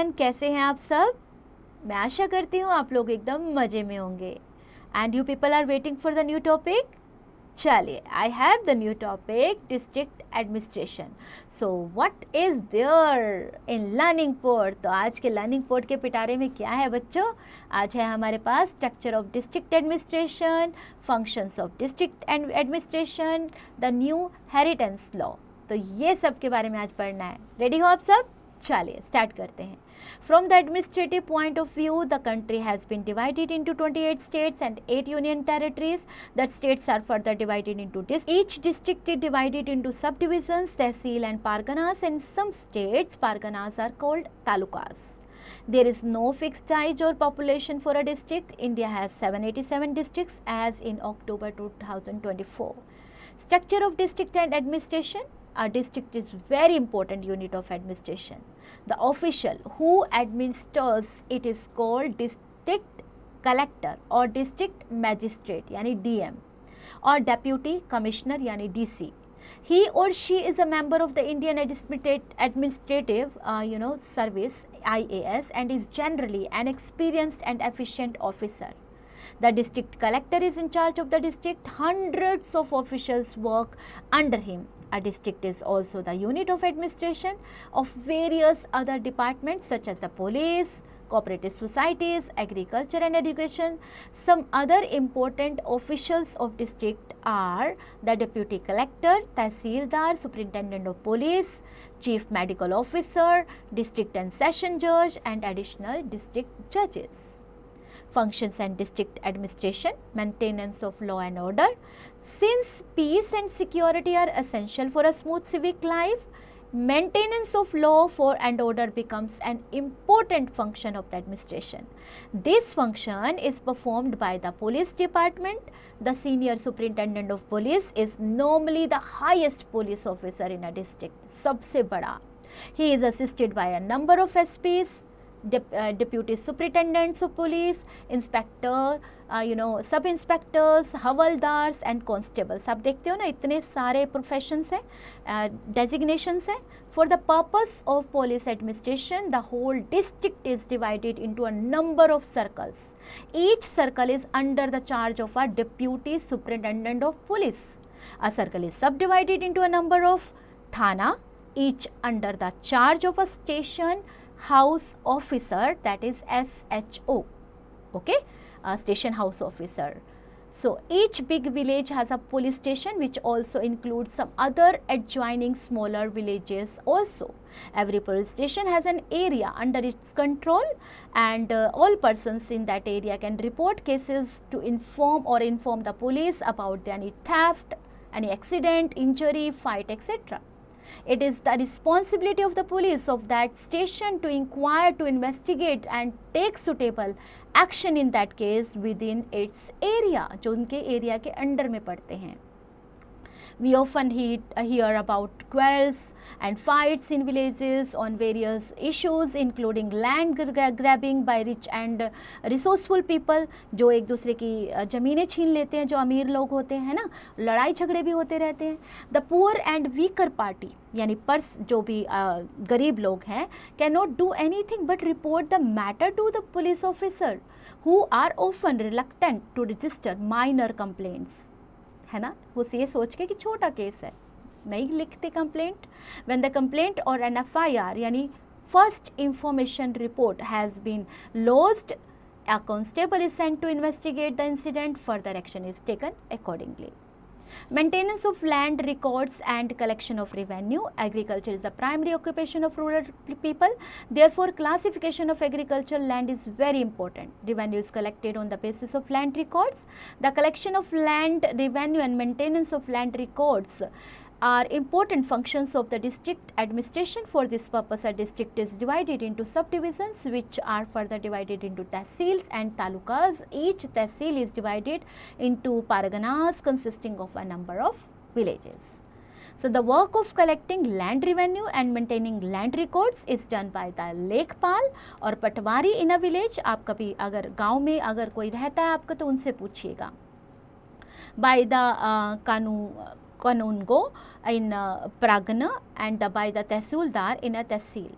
Everyone, कैसे हैं आप सब? मैं आशा करती हूँ आप लोग एकदम मज़े में होंगे। And you people are waiting for the new topic. चलिए, I have the new topic district administration. So what is there in learning port? तो आज के लर्निंग पोर्ट के पिटारे में क्या है बच्चों? आज है हमारे पास structure of district administration, functions of district administration, the new heritance law. तो ये सब के बारे में आज पढ़ना है। रेडी हो आप सब? चलिए स्टार्ट करते हैं। From the administrative point of view, the country has been divided into 28 states and 8 union territories. The states are further divided into each district is divided into subdivisions, tehsil and parganas. In some states, parganas are called talukas. There is no fixed size or population for a district. India has 787 districts as in October 2024. Structure of district and administration. A district is very important unit of administration. The official who administers it is called district collector or district magistrate यानी DM or deputy commissioner यानी DC. He or she is a member of the Indian administrative service IAS and is generally an experienced and efficient officer. The district collector is in charge of the district. Hundreds of officials work under him. A district is also the unit of administration of various other departments such as the police, cooperative societies, agriculture and education. Some other important officials of district are the deputy collector, tehsildar, superintendent of police, chief medical officer, district and session judge and additional district judges. Functions and district administration, maintenance of law and order. Since peace and security are essential for a smooth civic life, maintenance of law and order becomes an important function of the administration. This function is performed by the police department. The senior superintendent of police is normally the highest police officer in a district, सबसे बड़ा. He is assisted by a number of SPs, deputy superintendents of police, inspector, सब inspectors, हवलदार्स and constables. आप देखते हो ना, इतने सारे professions हैं, डेजिग्नेशंस हैं. For the purpose of police administration the whole district is divided into a number of circles. Each circle is under the charge of a deputy superintendent of police. A circle is subdivided into a number of thana, each under the charge of a station house officer, that is SHO. Okay, station house officer. So each big village has a police station which also includes some other adjoining smaller villages also. Every police station has an area under its control and all persons in that area can report cases to inform the police about any theft, any accident, injury, fight, etc. It is the responsibility of the police of that station to inquire, to investigate and take suitable action in that case within its area, जो उनके area के under में पड़ते हैं. We often hear about quarrels and fights in villages on various issues including land grabbing by rich and resourceful people. जो एक दूसरे की ज़मीनें छीन लेते हैं, जो अमीर लोग होते हैं ना, लड़ाई झगड़े भी होते रहते हैं. The poor and weaker party यानी जो भी गरीब लोग हैं cannot do anything but report the matter to the police officer who are often reluctant to register minor complaints. है ना, वो ये सोच के कि छोटा केस है, नहीं लिखते complaint. When the complaint or an FIR यानी first information report has been lodged, a constable is sent to investigate the incident. Further action is taken accordingly. Maintenance of land records and collection of revenue. Agriculture is the primary occupation of rural people. Therefore, classification of agricultural land is very important. Revenue is collected on the basis of land records. The collection of land revenue and maintenance of land records are important functions of the district administration. For this purpose, a district is divided into subdivisions which are further divided into tehsils and talukas. Each tehsil is divided into parganas consisting of a number of villages. So the work of collecting land revenue and maintaining land records is done by the lekpal or patwari in a village. आप कभी अगर गांव में अगर कोई रहता है आपका तो उनसे पूछिएगा. By the Kanungo in Pragna and by the Tehsildar in a Tehsil.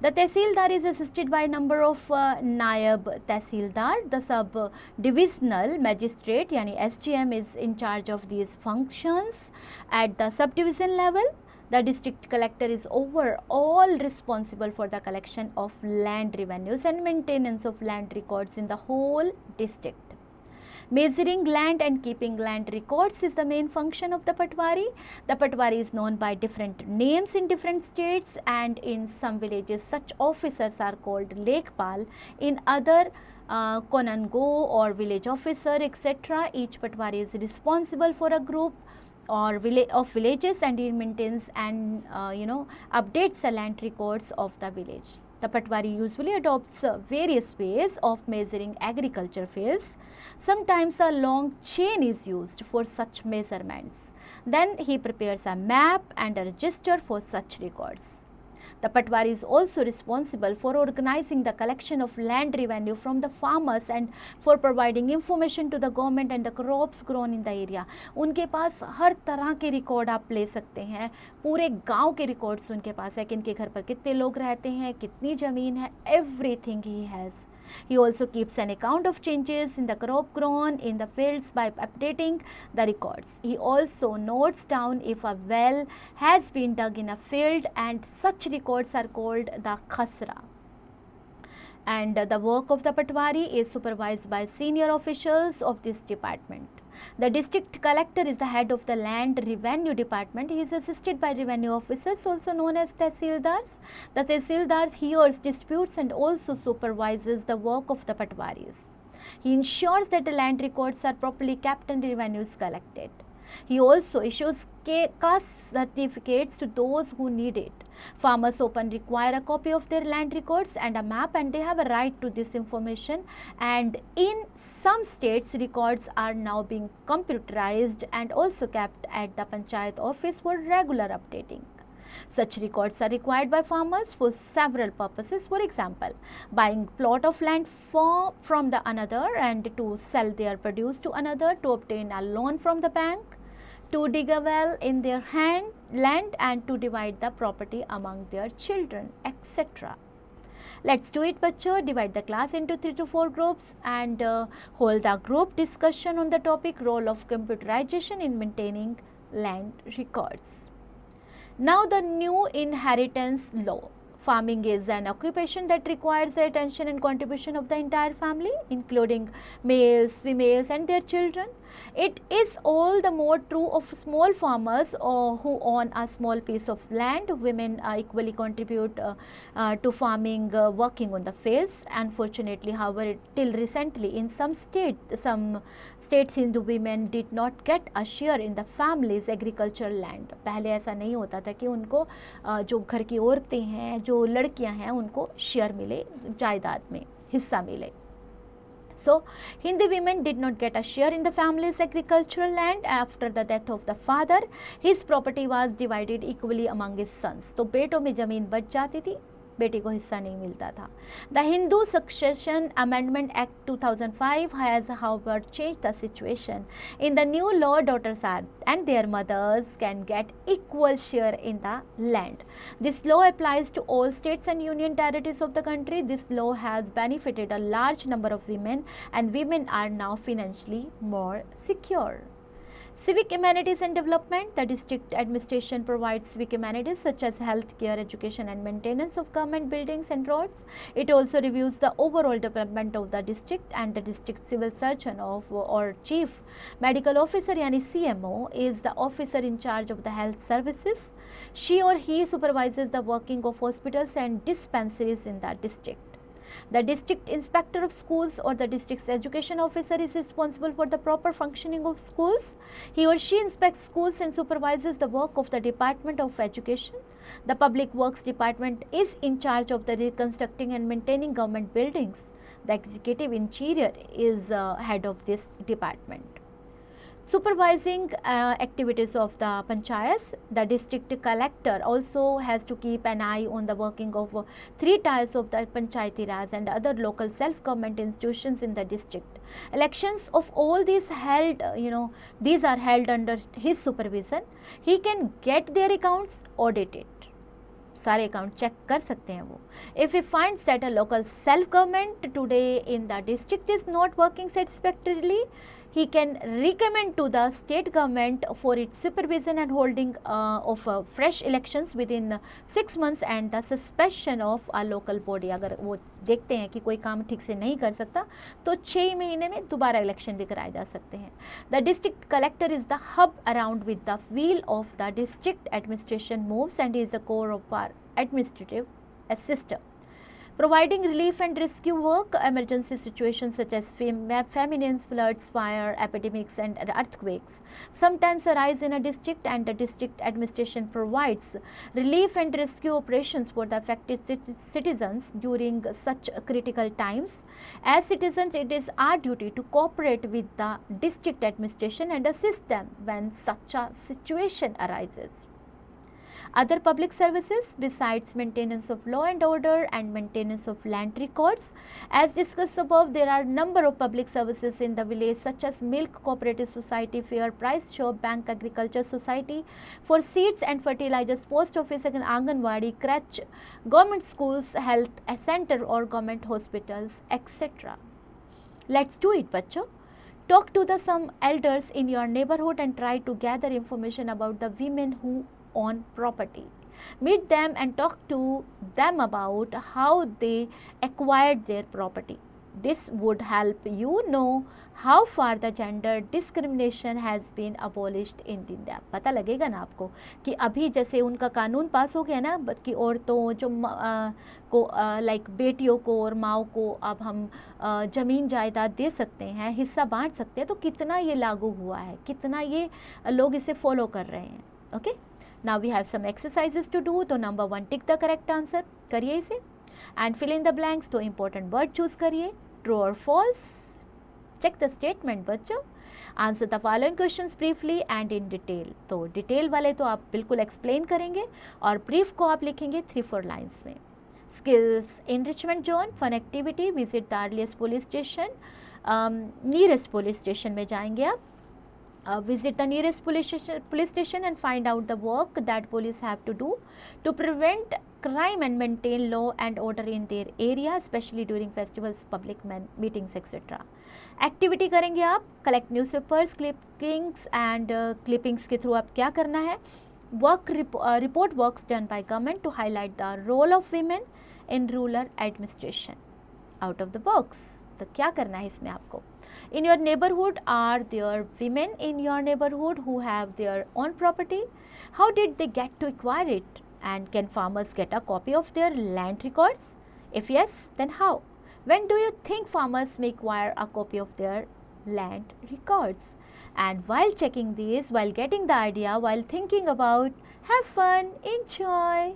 The Tehsildar is assisted by a number of Nayab Tehsildar. The sub-divisional magistrate yani SGM is in charge of these functions. At the subdivision level, the district collector is overall responsible for the collection of land revenues and maintenance of land records in the whole district. Measuring land and keeping land records is the main function of the Patwari. The Patwari is known by different names in different states, and in some villages such officers are called Lekpal. In other Konango or village officer etc. Each Patwari is responsible for a group or of villages, and he maintains and updates the land records of the village. The Patwari usually adopts various ways of measuring agriculture fields. Sometimes a long chain is used for such measurements. Then he prepares a map and a register for such records. The Patwari is also responsible for organizing the collection of land revenue from the farmers and for providing information to the government and the crops grown in the area. उनके पास हर तरह के record आप ले सकते हैं, पूरे गांव के रिकॉर्ड्स उनके पास है कि इनके घर पर कितने लोग रहते हैं, कितनी ज़मीन है, everything he has. He also keeps an account of changes in the crop grown in the fields by updating the records. He also notes down if a well has been dug in a field, and such records are called the khasra. And the work of the Patwari is supervised by senior officials of this department. The district collector is the head of the land revenue department. He is assisted by revenue officers, also known as Tehsildars. The Tehsildar hears disputes and also supervises the work of the Patwaris. He ensures that the land records are properly kept and revenues collected. He also issues caste certificates to those who need it. Farmers often require a copy of their land records and a map, and they have a right to this information. And in some states, records are now being computerized and also kept at the Panchayat office for regular updating. Such records are required by farmers for several purposes. For example, buying plot of land from the another and to sell their produce to another, to obtain a loan from the bank, to dig a well in their land, and to divide the property among their children, etc. Let's do it, bachcho. Divide the class into 3 to 4 groups and hold a group discussion on the topic role of computerization in maintaining land records. Now the new inheritance law. Farming is an occupation that requires the attention and contribution of the entire family, including males, females and their children. It is all the more true of small farmers who own a small piece of land. Women equally contribute to farming, working on the fields. Unfortunately, however, till recently in some states Hindu women did not get a share in the family's agricultural land. पहले ऐसा नहीं होता था कि उनको जो घर की औरतें हैं, जो लड़कियां हैं, उनको शेयर मिले, जायदाद में हिस्सा मिले. So, Hindu women did not get a share in the family's agricultural land. After the death of the father, his property was divided equally among his sons. तो बेटों में ज़मीन बच जाती थी, बेटी को हिस्सा नहीं मिलता था. The Hindu Succession Amendment Act 2005 has, however, changed the situation. In the new law, daughters and their mothers can get equal share in the land. This law applies to all states and union territories of the country. This law has benefited a large number of women, and women are now financially more secure. Civic amenities and development. The district administration provides civic amenities such as health care, education and maintenance of government buildings and roads. It also reviews the overall development of the district, and the district civil surgeon or chief medical officer yani CMO is the officer in charge of the health services. She or he supervises the working of hospitals and dispensaries in the district. The district inspector of schools or the district's education officer is responsible for the proper functioning of schools. He or she inspects schools and supervises the work of the Department of Education. The Public Works Department is in charge of the reconstructing and maintaining government buildings. The executive interior is head of this department. Supervising activities of the panchayats, the district collector also has to keep an eye on the working of 3 tiers of the panchayati raj and other local self-government institutions in the district. Elections of all these these are held under his supervision. He can get their accounts audited. सारे account check कर सकते हैं वो. If he finds that a local self government today in the district is not working satisfactorily, he can recommend to the state government for its supervision and holding of fresh elections within 6 months and the suspension of a local body. अगर वो देखते हैं कि कोई काम ठीक से नहीं कर सकता तो 6 महीने में दोबारा इलेक्शन भी कराए जा सकते हैं. The district collector is the hub around with the wheel of the district administration moves and is the core of our administrative system. Providing relief and rescue work, emergency situations such as famines, floods, fire, epidemics and earthquakes sometimes arise in a district, and the district administration provides relief and rescue operations for the affected citizens during such critical times. As citizens, it is our duty to cooperate with the district administration and assist them when such a situation arises. Other public services besides maintenance of law and order and maintenance of land records. As discussed above, there are number of public services in the village such as milk cooperative society, fair price shop, bank, agriculture society for seeds and fertilizers, post office and Anganwadi, crèche, government schools, health center or government hospitals, etc. Let's do it, bachcho. Talk to some elders in your neighborhood and try to gather information about the women who own property. Meet them and talk to them about how they acquired their property. This would help you know how far the gender discrimination has been abolished in India. पता लगेगा ना आपको कि अभी जैसे उनका कानून पास हो गया ना कि औरतों जो को लाइक बेटियों को और माओ को अब हम ज़मीन जायदाद दे सकते हैं, हिस्सा बांट सकते हैं, तो कितना ये लागू हुआ है, कितना ये लोग इसे फॉलो कर रहे हैं. Okay, now we have some exercises to do. तो number 1 tick the correct answer करिए इसे and fill in the blanks. तो important word choose करिए, true or false. check the statement बच्चों. answer the following questions briefly and in detail. तो detail वाले तो आप बिल्कुल explain करेंगे और brief को आप लिखेंगे 3-4 lines में. skills enrichment zone, fun activity, visit the earliest police station, nearest police station में जाएंगे आप. Visit the nearest police station and find out the work that police have to do to prevent crime and maintain law and order in their area, especially during festivals, public meetings, etc. Activity करेंगे आप, collect newspapers, clippings and clippings के through आप क्या करना है, report works done by government to highlight the role of women in rural administration. Out of the box, तो क्या करना है इसमें आपको. In your neighborhood, are there women in your neighborhood who have their own property? How did they get to acquire it? And can farmers get a copy of their land records? If yes, then how? When do you think farmers may acquire a copy of their land records? And while checking these, while getting the idea, while thinking about, have fun, enjoy.